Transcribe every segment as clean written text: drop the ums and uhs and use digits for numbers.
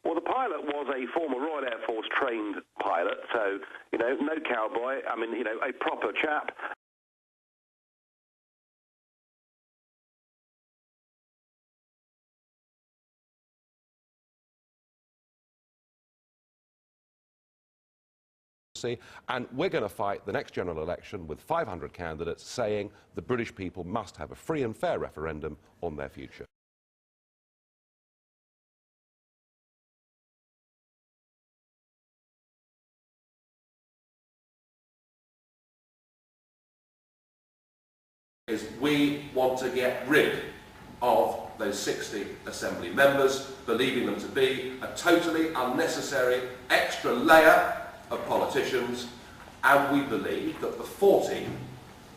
Well, the pilot was a former Royal Air Force trained pilot, so, you know, no cowboy. I mean, you know, a proper chap. And we're going to fight the next general election with 500 candidates saying the British people must have a free and fair referendum on their future. We want to get rid of those 60 Assembly members, believing them to be a totally unnecessary extra layer of politicians, and we believe that the 40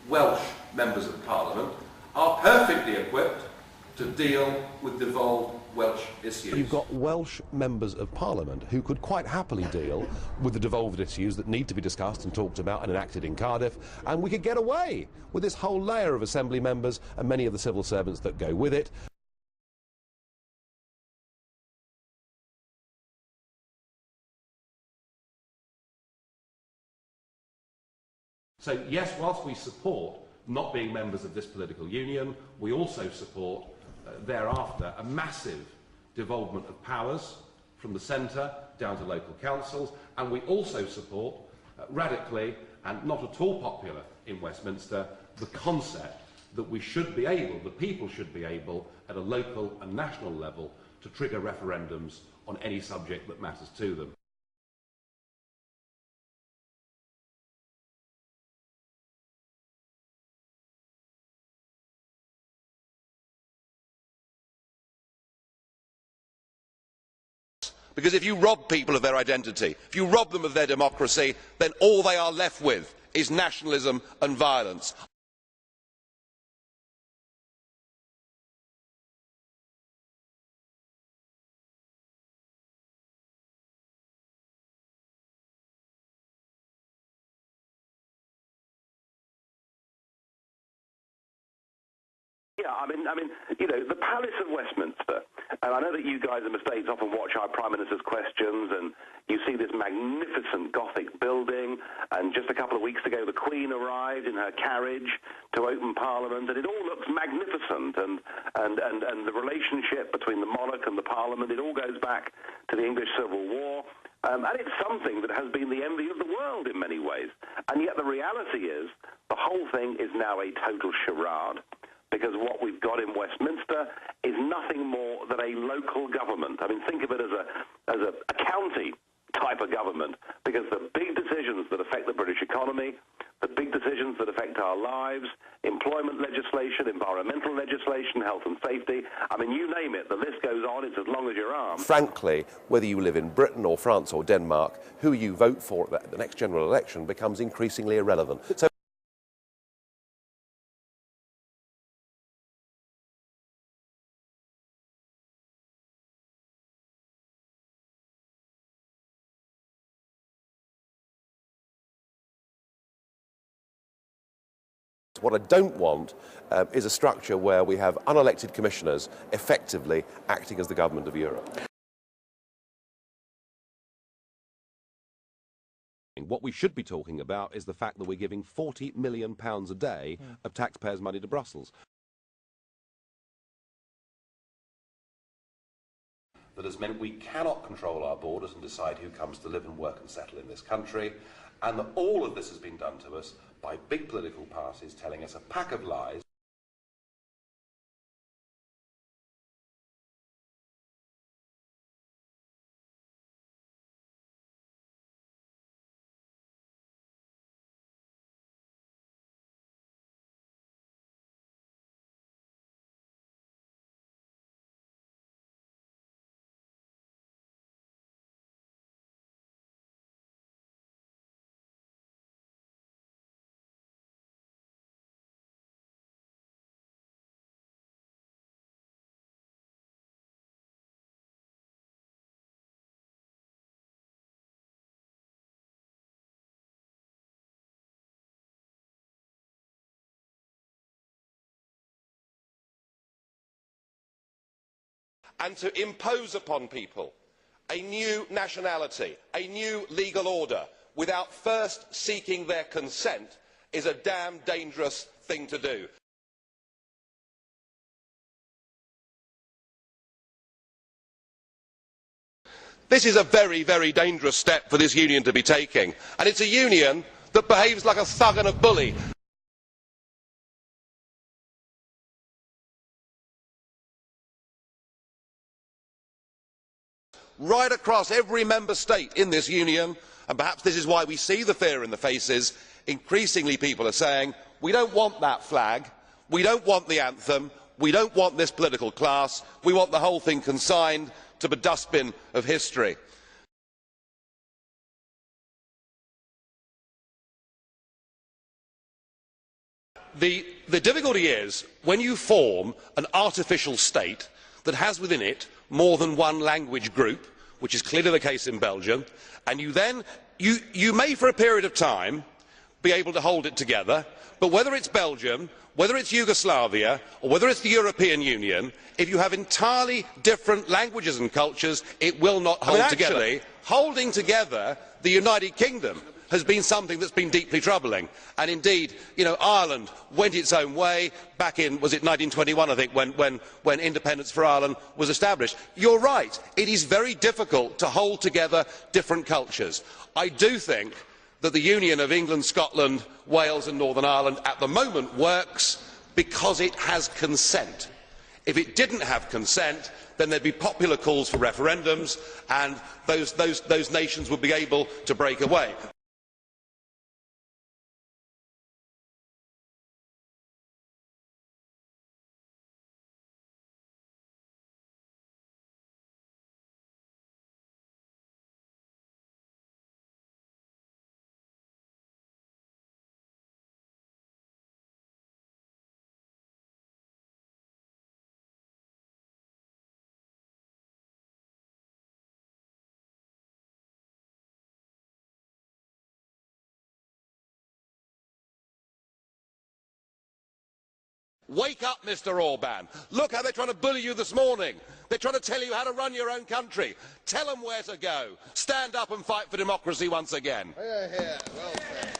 Welsh members of Parliament are perfectly equipped to deal with devolved Welsh issues. You've got Welsh members of Parliament who could quite happily deal with the devolved issues that need to be discussed and talked about and enacted in Cardiff, and we could get away with this whole layer of Assembly members and many of the civil servants that go with it. So yes, whilst we support not being members of this political union, we also support thereafter a massive devolvement of powers from the centre down to local councils, and we also support radically and not at all popular in Westminster the concept that we should be able, the people should be able at a local and national level to trigger referendums on any subject that matters to them. Because if you rob people of their identity, if you rob them of their democracy, then all they are left with is nationalism and violence. Yeah, I mean, you know, the Palace of Westminster, and I know that you guys in the States often watch our Prime Minister's questions, and you see this magnificent Gothic building, and just a couple of weeks ago the Queen arrived in her carriage to open Parliament, and it all looks magnificent, and the relationship between the monarch and the Parliament, it all goes back to the English Civil War. And it's something that has been the envy of the world in many ways. And yet the reality is the whole thing is now a total charade, because what we've got in Westminster is nothing more than a local government. I mean, think of it as a county type of government, because the big decisions that affect the British economy, the big decisions that affect our lives, employment legislation, environmental legislation, health and safety, I mean, you name it, the list goes on, it's as long as your arm. Frankly, whether you live in Britain or France or Denmark, who you vote for at the next general election becomes increasingly irrelevant. So what I don't want is a structure where we have unelected commissioners effectively acting as the government of Europe. What we should be talking about is the fact that we're giving £40 million a day of taxpayers' money to Brussels. That has meant we cannot control our borders and decide who comes to live and work and settle in this country, and that all of this has been done to us by big political parties telling us a pack of lies. And to impose upon people a new nationality, a new legal order, without first seeking their consent is a damn dangerous thing to do. This is a very, very dangerous step for this union to be taking, and it's a union that behaves like a thug and a bully. Right across every member state in this union, and perhaps this is why we see the fear in the faces, increasingly people are saying, we don't want that flag, we don't want the anthem, we don't want this political class, we want the whole thing consigned to the dustbin of history. The difficulty is when you form an artificial state that has within it more than one language group, which is clearly the case in Belgium, and you may for a period of time be able to hold it together, but whether it's Belgium, whether it's Yugoslavia, or whether it's the European Union, if you have entirely different languages and cultures, it will not hold together. Actually, holding together the United Kingdom has been something that's been deeply troubling. And indeed, Ireland went its own way back in, was it 1921, I think, when independence for Ireland was established. You're right, it is very difficult to hold together different cultures. I do think that the union of England, Scotland, Wales and Northern Ireland at the moment works because it has consent. If it didn't have consent, then there would be popular calls for referendums and those nations would be able to break away. Wake up, Mr Orban. Look how they're trying to bully you this morning. They're trying to tell you how to run your own country. Tell them where to go. Stand up and fight for democracy once again. Well said.